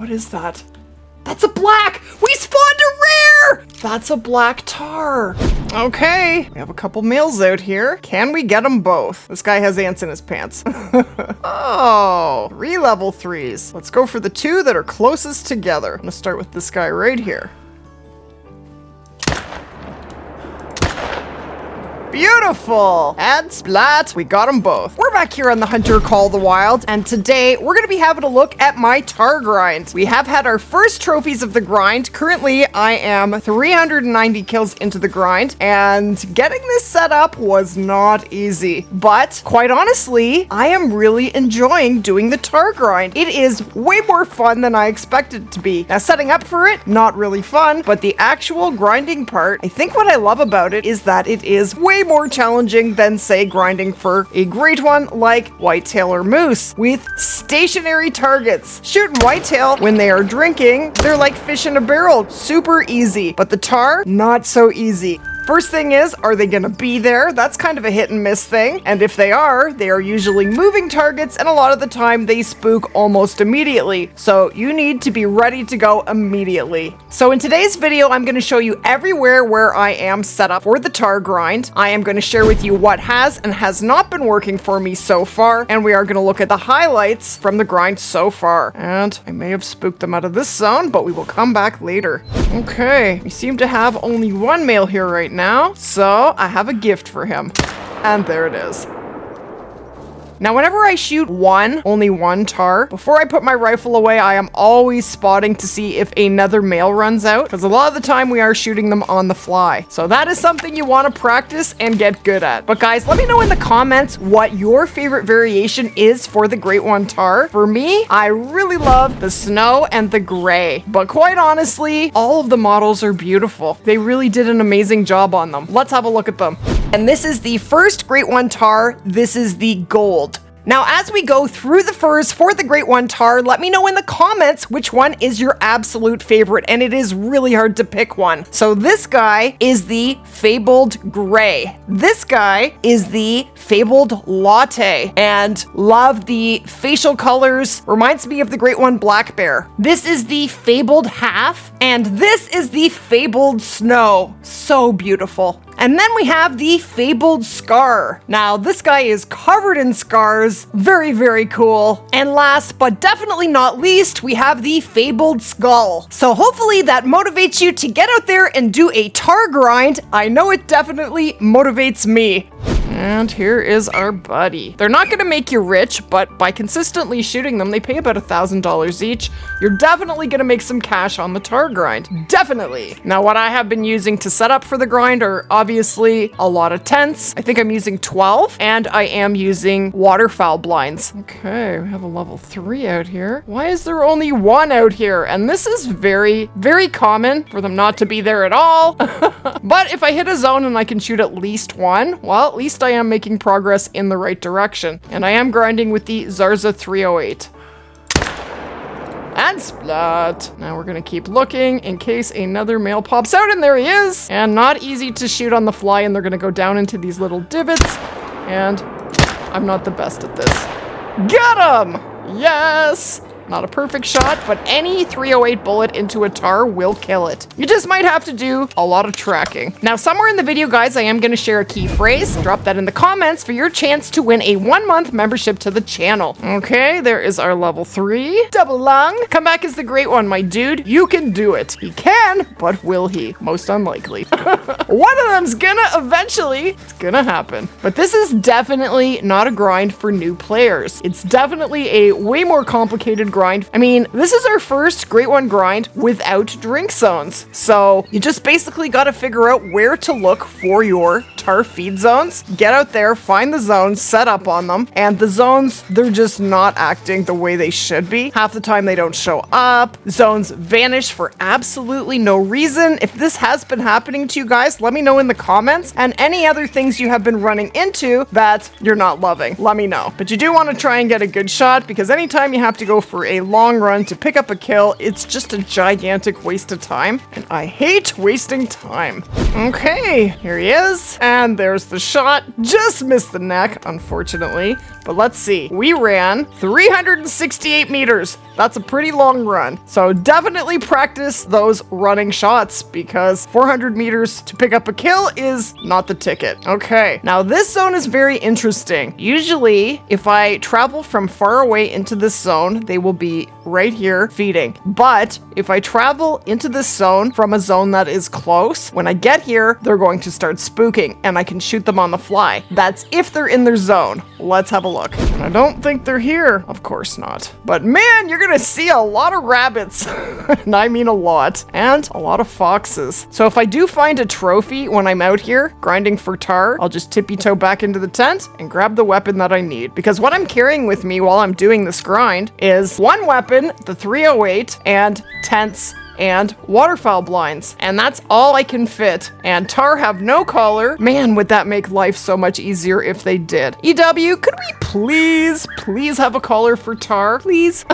What is that? That's a black! We spawned a rare! That's a black tar. Okay, we have a couple males out here. Can we get them both? This guy has ants in his pants. Oh, 3 level 3s. Let's go for the 2 that are closest together. I'm gonna start with this guy right here. Beautiful! And Splat, we got them both. We're back here on the Hunter Call the Wild, and today we're gonna be having a look at my tar grind. We have had our first trophies of the grind. Currently, I am 390 kills into the grind, and getting this set up was not easy. But, quite honestly, I am really enjoying doing the tar grind. It is way more fun than I expected it to be. Now, setting up for it, not really fun, but the actual grinding part, I think what I love about it is that it is way more challenging than, say, grinding for a great one like whitetail or moose with stationary targets. Shooting whitetail when they are drinking, they're like fish in a barrel, super easy, but the tar, not so easy. First thing is, are they gonna be there? That's kind of a hit and miss thing. And if they are usually moving targets, and a lot of the time they spook almost immediately. So you need to be ready to go immediately. So in today's video, I'm gonna show you everywhere where I am set up for the tar grind. I am gonna share with you what has and has not been working for me so far. And we are gonna look at the highlights from the grind so far. And I may have spooked them out of this zone, but we will come back later. Okay, we seem to have only one male here right now, so I have a gift for him. And there it is. Now, whenever I shoot only one tar, before I put my rifle away, I am always spotting to see if another male runs out, because a lot of the time we are shooting them on the fly. So that is something you want to practice and get good at. But guys, let me know in the comments what your favorite variation is for the Great One TAHR. For me, I really love the snow and the gray. But quite honestly, all of the models are beautiful. They really did an amazing job on them. Let's have a look at them. And this is the first Great One TAHR. This is the gold. Now, as we go through the furs for the Great One TAHR, let me know in the comments which one is your absolute favorite, and it is really hard to pick one. So this guy is the Fabled Gray. This guy is the Fabled Latte, and love the facial colors. Reminds me of the Great One Black Bear. This is the Fabled Half, and this is the Fabled Snow. So beautiful. And then we have the Fabled Scar. Now, this guy is covered in scars. Very, very cool. And last, but definitely not least, we have the Fabled Skull. So hopefully that motivates you to get out there and do a tar grind. I know it definitely motivates me. And here is our buddy. They're not gonna make you rich, but by consistently shooting them, they pay about $1,000 each. You're definitely gonna make some cash on the tar grind. Definitely. Now, what I have been using to set up for the grind are obviously a lot of tents. I think I'm using 12, and I am using waterfowl blinds. Okay, we have a level 3 out here. Why is there only 1 out here? And this is very, very common for them not to be there at all. But if I hit a zone and I can shoot at least 1, well, at least I am making progress in the right direction. And I am grinding with the Zarza 308. And Splat. Now we're gonna keep looking in case another male pops out, and there he is. And not easy to shoot on the fly, and they're gonna go down into these little divots. And I'm not the best at this. Got him! Yes! Not a perfect shot, but any 308 bullet into a tar will kill it. You just might have to do a lot of tracking. Now, somewhere in the video, guys, I am going to share a key phrase. Drop that in the comments for your chance to win a 1-month membership to the channel. Okay, there is our level 3. Double lung. Come back as the Great One, my dude. You can do it. He can, but will he? Most unlikely. One of them's gonna eventually. It's gonna happen. But this is definitely not a grind for new players. It's definitely a way more complicated grind. I mean, this is our first Great One grind without drink zones. So you just basically got to figure out where to look for your tar feed zones. Get out there, find the zones, set up on them. And the zones, they're just not acting the way they should be. Half the time they don't show up. Zones vanish for absolutely no reason. If this has been happening to you guys, let me know in the comments. And any other things you have been running into that you're not loving, let me know. But you do want to try and get a good shot, because anytime you have to go for a long run to pick up a kill, it's just a gigantic waste of time, and I hate wasting time. Okay, here he is, and there's the shot. Just missed the neck, unfortunately, but let's see. We ran 368 meters. That's a pretty long run. So definitely practice those running shots because 400 meters to pick up a kill is not the ticket. Okay, now this zone is very interesting. Usually, if I travel from far away into this zone, they will be right here feeding. But if I travel into this zone from a zone that is close, when I get here, they're going to start spooking and I can shoot them on the fly. That's if they're in their zone. Let's have a look. I don't think they're here. Of course not. But man, you're gonna see a lot of rabbits. And I mean a lot. And a lot of foxes. So if I do find a trophy when I'm out here grinding for tar, I'll just tippy-toe back into the tent and grab the weapon that I need. Because what I'm carrying with me while I'm doing this grind is one weapon, the 308, and tents and waterfowl blinds. And that's all I can fit. And tar have no collar. Man, would that make life so much easier if they did. EW, could we please have a collar for tar, please?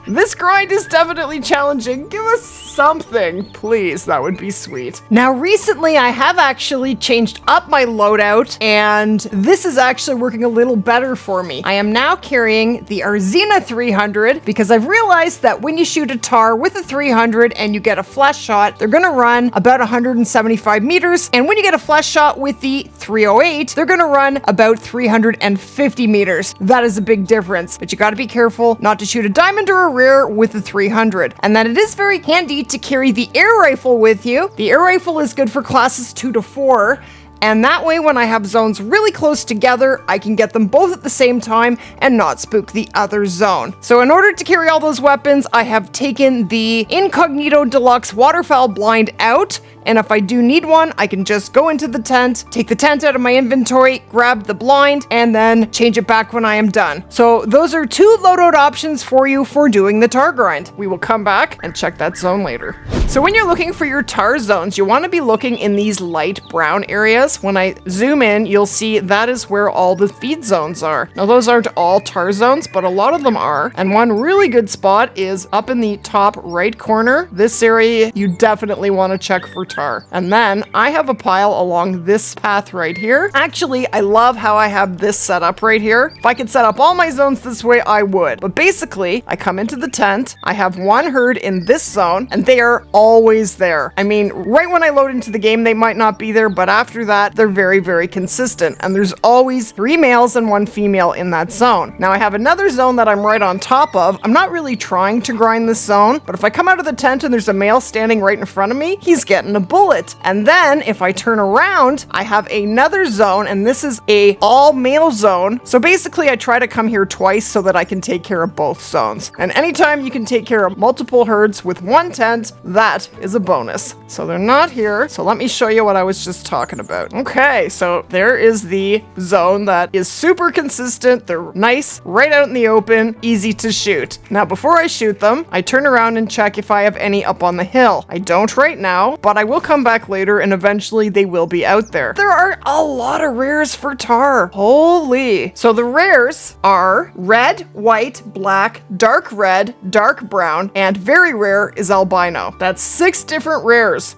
This grind is definitely challenging. Give us something, please. That would be sweet. Now, recently, I have actually changed up my loadout, and this is actually working a little better for me. I am now carrying the Arzina 300 because I've realized that when you shoot a tar with a 300 and you get a flash shot, they're gonna run about 175 meters, and when you get a flash shot with the 308, they're gonna run about 350 meters. That is a big difference, but you gotta be careful not to shoot a diamond or a rare with the 300. And then it is very handy to carry the air rifle with you. The air rifle is good for classes 2 to 4. And that way, when I have zones really close together, I can get them both at the same time and not spook the other zone. So in order to carry all those weapons, I have taken the Incognito Deluxe Waterfowl Blind out. And if I do need one, I can just go into the tent, take the tent out of my inventory, grab the blind, and then change it back when I am done. So those are 2 loadout options for you for doing the tar grind. We will come back and check that zone later. So when you're looking for your tar zones, you want to be looking in these light brown areas. When I zoom in, you'll see that is where all the feed zones are. Now those aren't all tar zones, but a lot of them are. And one really good spot is up in the top right corner. This area, you definitely want to check for tar. And then I have a pile along this path right here. Actually, I love how I have this set up right here. If I could set up all my zones this way, I would. But basically, I come into the tent, I have one herd in this zone, and they are always there. I mean, right when I load into the game, they might not be there, but after that, they're very, very consistent. And there's always 3 males and 1 female in that zone. Now, I have another zone that I'm right on top of. I'm not really trying to grind this zone, but if I come out of the tent and there's a male standing right in front of me, he's getting a bullet. And then if I turn around, I have another zone, and this is a all male zone. So basically, I try to come here twice so that I can take care of both zones. And anytime you can take care of multiple herds with 1 tent, that is a bonus. So they're not here. So let me show you what I was just talking about. Okay, so there is the zone that is super consistent. They're nice, right out in the open, easy to shoot. Now, before I shoot them, I turn around and check if I have any up on the hill. I don't right now, but I will come back later and eventually they will be out there. There are a lot of rares for tar. Holy. So the rares are red, white, black, dark red, dark brown, and very rare is albino. That's 6 different rares.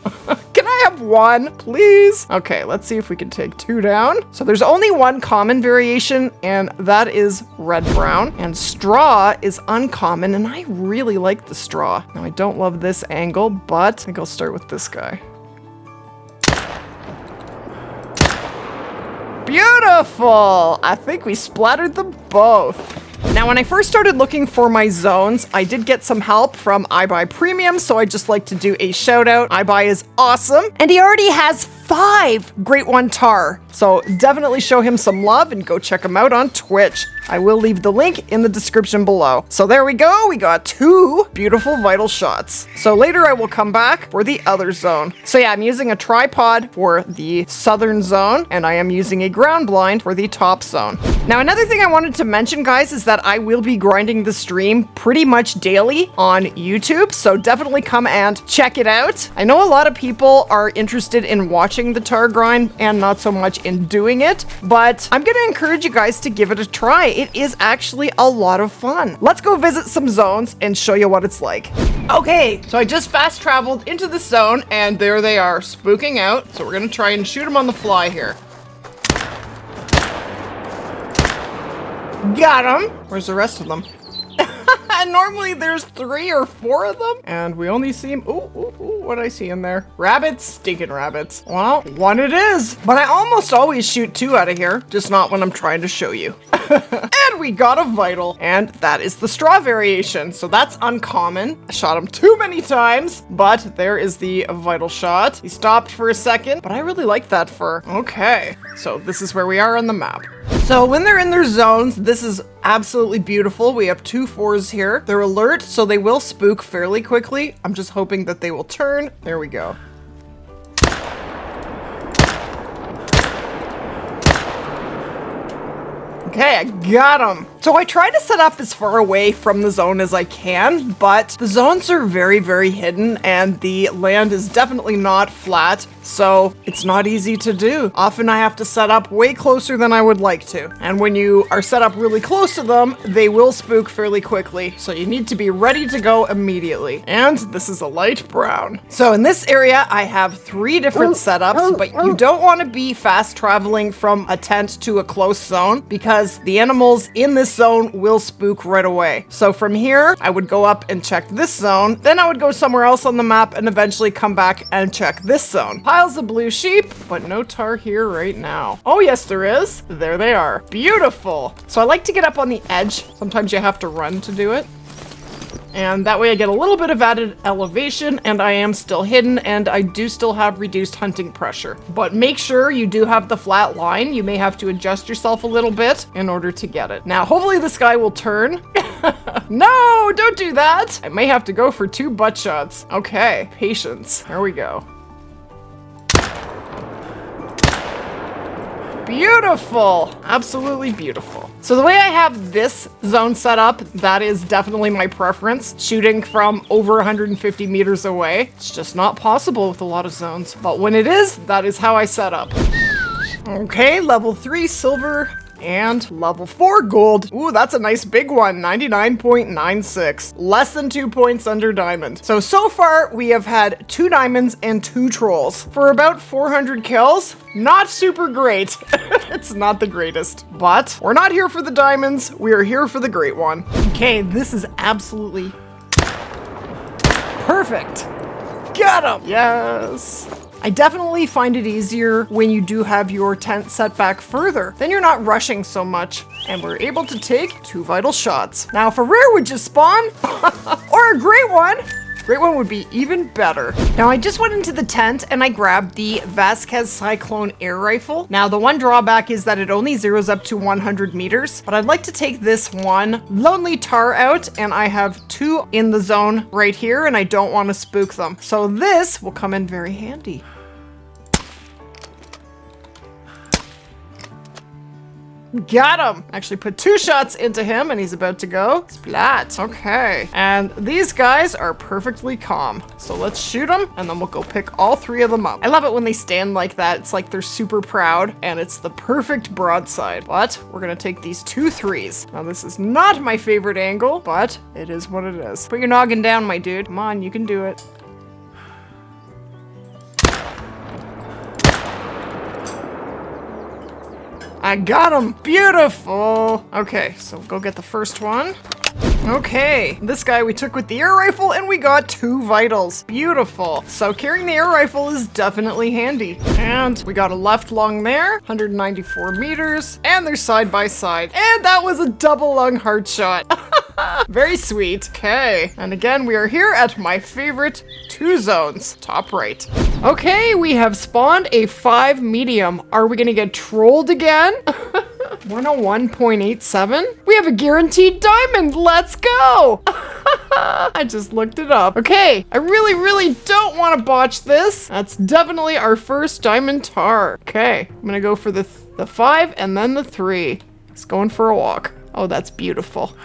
Can I have 1, please? Okay, let's see if we can take 2 down. So there's only 1 common variation, and that is red brown. And straw is uncommon, and I really like the straw. Now, I don't love this angle, but I think I'll start with this guy. Beautiful! I think we splattered them both. Now, when I first started looking for my zones, I did get some help from iBuy Premium, so I'd just like to do a shout out. iBuy is awesome, and he already has 5 Great One TAHR. So definitely show him some love and go check him out on Twitch. I will leave the link in the description below. So there we go. We got 2 beautiful vital shots. So later I will come back for the other zone. So yeah, I'm using a tripod for the southern zone, and I am using a ground blind for the top zone. Now, another thing I wanted to mention, guys, is that I will be grinding the stream pretty much daily on YouTube. So definitely come and check it out. I know a lot of people are interested in watching the tar grind and not so much in doing it, but I'm gonna encourage you guys to give it a try. It is actually a lot of fun. Let's go visit some zones and show you what it's like. Okay, so I just fast traveled into the zone, and there they are, spooking out. So we're gonna try and shoot them on the fly here. Got him. Where's the rest of them? And normally there's 3 or 4 of them. And we only see them. Ooh, what do I see in there? Rabbits, stinking rabbits. Well, 1 it is. But I almost always shoot 2 out of here, just not when I'm trying to show you. And we got a vital, and that is the straw variation. So that's uncommon. I shot him too many times, but there is the vital shot. He stopped for a second, but I really like that fur. Okay, so this is where we are on the map. So when they're in their zones, this is absolutely beautiful. We have 2 4s here. They're alert, so they will spook fairly quickly. I'm just hoping that they will turn. There we go. Okay, I got him. So I try to set up as far away from the zone as I can, but the zones are very, very hidden and the land is definitely not flat, so it's not easy to do. Often I have to set up way closer than I would like to. And when you are set up really close to them, they will spook fairly quickly, so you need to be ready to go immediately. And this is a light brown. So in this area, I have 3 different setups, but you don't want to be fast traveling from a tent to a close zone because the animals in this zone will spook right away. So from here, I would go up and check this zone, then I would go somewhere else on the map and eventually come back and check this zone. Piles of blue sheep, but no tar here right now. Oh yes, there is. There they are. Beautiful. So I like to get up on the edge. Sometimes you have to run to do it. And that way I get a little bit of added elevation and I am still hidden and I do still have reduced hunting pressure. But make sure you do have the flat line. You may have to adjust yourself a little bit in order to get it. Now, hopefully this guy will turn. No, don't do that. I may have to go for 2 butt shots. Okay, patience. Here we go. Beautiful, absolutely beautiful. So the way I have this zone set up, that is definitely my preference, shooting from over 150 meters away. It's just not possible with a lot of zones, but when it is, that is how I set up. Okay, level 3 silver and level 4 gold. Ooh, that's a nice big one, 99.96. Less than 2 points under diamond. So far we have had 2 diamonds and 2 trolls for about 400 kills. Not super great. It's not the greatest, but we're not here for the diamonds. We are here for the Great One. Okay, this is absolutely perfect. Got him. Yes. I definitely find it easier when you do have your tent set back further. Then you're not rushing so much, and we're able to take 2 vital shots. Now, if a rare would just spawn, or a great one would be even better. Now, I just went into the tent and I grabbed the Vasquez Cyclone air rifle. Now, the one drawback is that it only zeroes up to 100 meters, but I'd like to take this one Lonely Tar out, and I have 2 in the zone right here, and I don't want to spook them. So this will come in very handy. Got him! Actually put 2 shots into him and he's about to go. Splat. Okay. And these guys are perfectly calm. So let's shoot them and then we'll go pick all 3 of them up. I love it when they stand like that. It's like they're super proud and it's the perfect broadside. But we're gonna take these 2 3s. Now this is not my favorite angle, but it is what it is. Put your noggin down, my dude. Come on, you can do it. I got him! Beautiful! Okay, so go get the first one. Okay, this guy we took with the air rifle and we got 2 vitals. Beautiful. So carrying the air rifle is definitely handy. And we got a left lung there, 194 meters, and they're side by side. And that was a double lung heart shot. Very sweet. Okay, and again, we are here at my favorite 2 zones, top right. Okay, we have spawned a 5 medium. Are we gonna get trolled again? 101.87? We have a guaranteed diamond. Let's go. I just looked it up. Okay, I really don't want to botch this. That's definitely our first diamond tar. Okay, I'm gonna go for the 5 and then the 3. It's going for a walk. Oh, that's beautiful.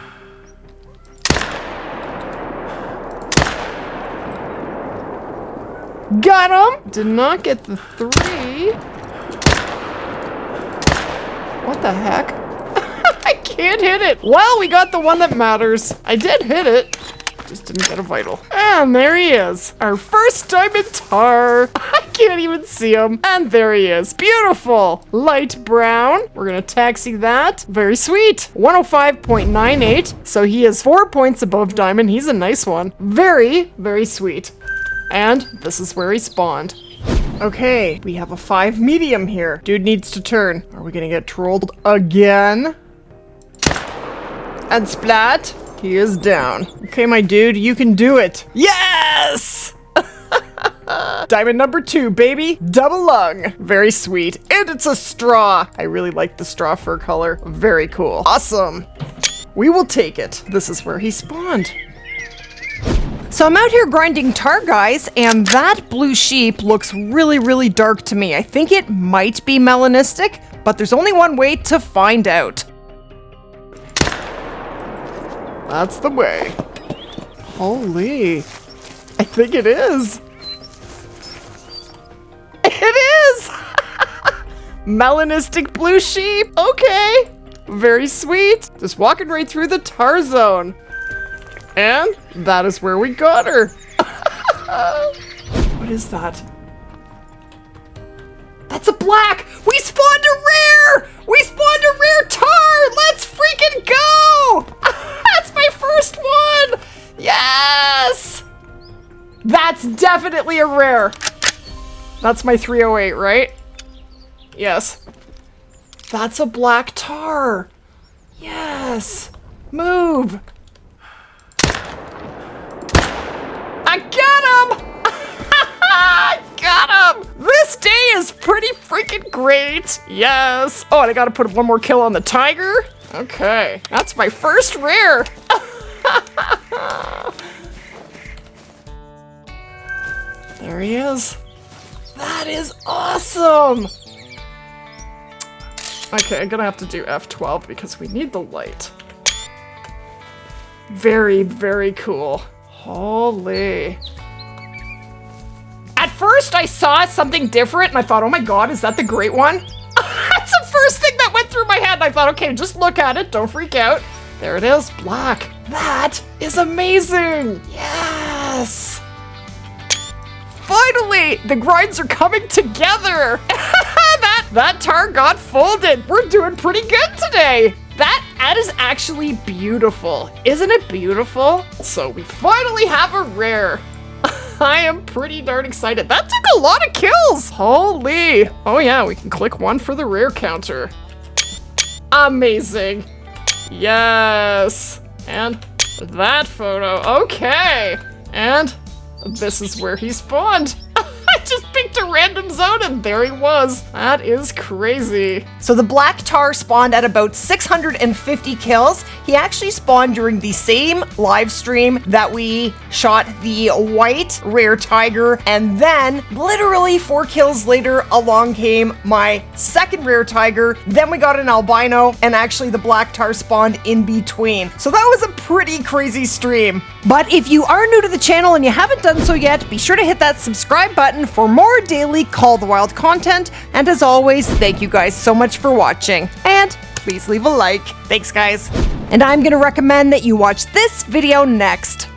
Got him! Did not get the 3. What the heck? I can't hit it. Well, we got the one that matters. I did hit it. Just didn't get a vital. And there he is. Our first diamond tar. I can't even see him. And there he is. Beautiful. Light brown. We're gonna taxi that. Very sweet. 105.98. So he is 4 points above diamond. He's a nice one. Very, very sweet. And this is where he spawned. Okay, we have a 5 medium here. Dude needs to turn. Are we gonna get trolled again? And Splat, he is down. Okay, my dude, you can do it. Yes! Diamond number 2, baby. Double lung. Very sweet. And it's a straw. I really like the straw fur color. Very cool. Awesome. We will take it. This is where he spawned. So I'm out here grinding tar, guys, and that blue sheep looks really, really dark to me. I think it might be melanistic, but there's only one way to find out. That's the way. Holy. I think it is. It is! Melanistic blue sheep. Okay. Very sweet. Just walking right through the tar zone. And that is where we got her. What is that? That's a black. We spawned a rare. We spawned a rare tar. Let's freaking go. That's my first one. Yes. That's definitely a rare. That's my 308, right? Yes. That's a black tar. Yes. Move. I got him! I got him! This day is pretty freaking great. Yes. Oh, and I gotta put one more kill on the tiger. Okay, that's my first rare. There he is. That is awesome. Okay, I'm gonna have to do F12 because we need the light. Very, very cool. Holy. At first I saw something different and I thought, oh my god, is that the Great One? That's the first thing that went through my head. And I thought, okay, just look at it, don't freak out. There it is, black. That is amazing. Yes. Finally, the grinds are coming together. that tar got folded. We're doing pretty good today. That is actually beautiful. Isn't it beautiful? So we finally have a rare. I am pretty darn excited. That took a lot of kills. Holy. Oh yeah, we can click 1 for the rare counter. Amazing. Yes. And that photo. Okay. And this is where he spawned. I just picked a random zone and there he was. That is crazy. So the black tar spawned at about 650 kills. He actually spawned during the same live stream that we shot the white rare tiger, and then literally 4 kills later along came my second rare tiger. Then we got an albino, and actually the black tar spawned in between. So that was a pretty crazy stream. But if you are new to the channel and you haven't done so yet, be sure to hit that subscribe button for more daily Call the Wild content. And as always, thank you guys so much for watching. And please leave a like. Thanks, guys. And I'm gonna recommend that you watch this video next.